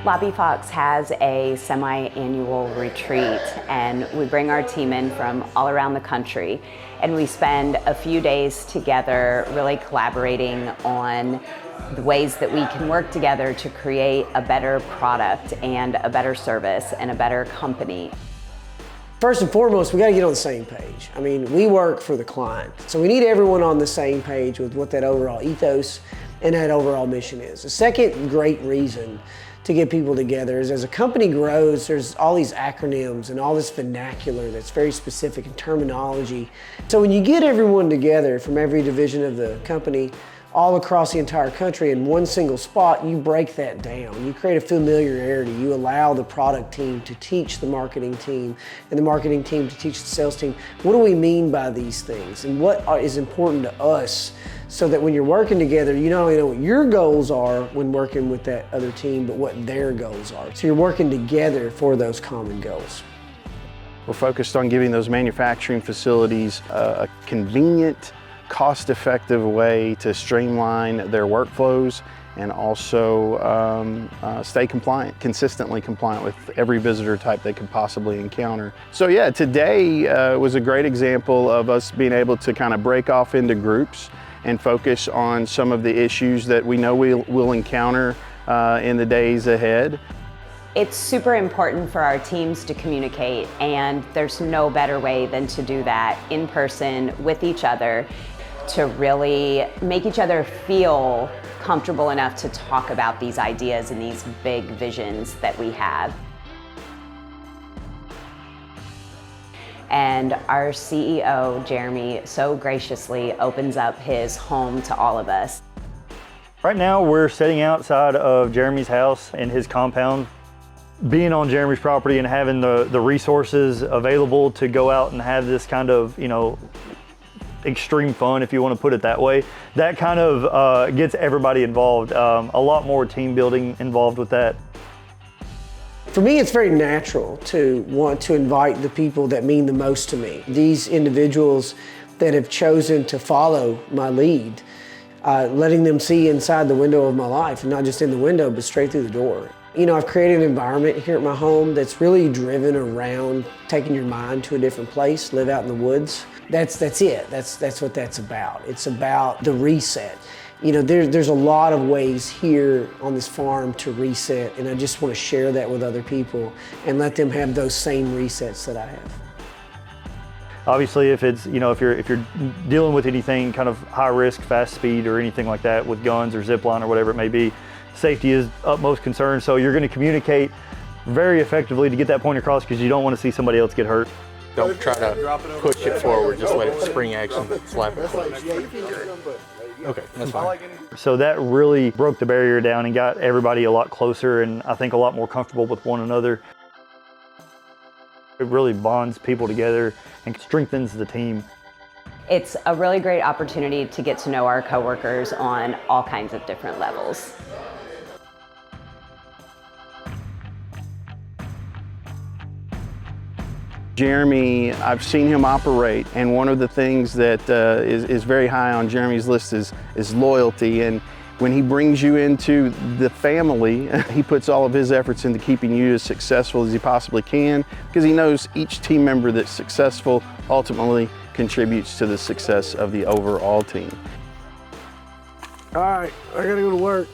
LobbyFox has a semi-annual retreat, and we bring our team in from all around the country, and we spend a few days together really collaborating on the ways that we can work together to create a better product and a better service and a better company. First and foremost, we got to get on the same page. I mean, we work for the client, so we need everyone on the same page with what that overall ethos and that overall mission is. The second great reason to get people together is as a company grows, there's all these acronyms and all this vernacular that's very specific in terminology. So when you get everyone together from every division of the company, all across the entire country in one single spot, you break that down. You create a familiarity. You allow the product team to teach the marketing team and the marketing team to teach the sales team. What do we mean by these things? And what is important to us so that when you're working together, you not only know what your goals are when working with that other team, but what their goals are. So you're working together for those common goals. We're focused on giving those manufacturing facilities a convenient, cost-effective way to streamline their workflows and also stay compliant, consistently compliant with every visitor type they could possibly encounter. So yeah, today was a great example of us being able to kind of break off into groups and focus on some of the issues that we know we'll encounter in the days ahead. It's super important for our teams to communicate, and there's no better way than to do that in person with each other, to really make each other feel comfortable enough to talk about these ideas and these big visions that we have. And our CEO, Jeremy, so graciously opens up his home to all of us. Right now, we're sitting outside of Jeremy's house in his compound. Being on Jeremy's property and having the resources available to go out and have this kind of, extreme fun, if you want to put it that way, that kind of gets everybody involved. A lot more team building involved with that. For me, it's very natural to want to invite the people that mean the most to me. These individuals that have chosen to follow my lead, letting them see inside the window of my life, and not just in the window, but straight through the door. I've created an environment here at my home that's really driven around taking your mind to a different place, live out in the woods. That's it. That's what that's about. It's about the reset. There's a lot of ways here on this farm to reset, and I just want to share that with other people and let them have those same resets that I have. Obviously, if it's, if you're dealing with anything kind of high risk, fast speed, or anything like that with guns or zipline or whatever it may be, safety is utmost concern. So you're going to communicate very effectively to get that point across, because you don't want to see somebody else get hurt. Don't try to push it forward, just let it spring action, slap it close. Okay, that's fine. So that really broke the barrier down and got everybody a lot closer, and I think a lot more comfortable with one another. It really bonds people together and strengthens the team. It's a really great opportunity to get to know our coworkers on all kinds of different levels. Jeremy, I've seen him operate, and one of the things that is very high on Jeremy's list is loyalty. And when he brings you into the family, he puts all of his efforts into keeping you as successful as he possibly can, because he knows each team member that's successful ultimately contributes to the success of the overall team. All right, I gotta go to work.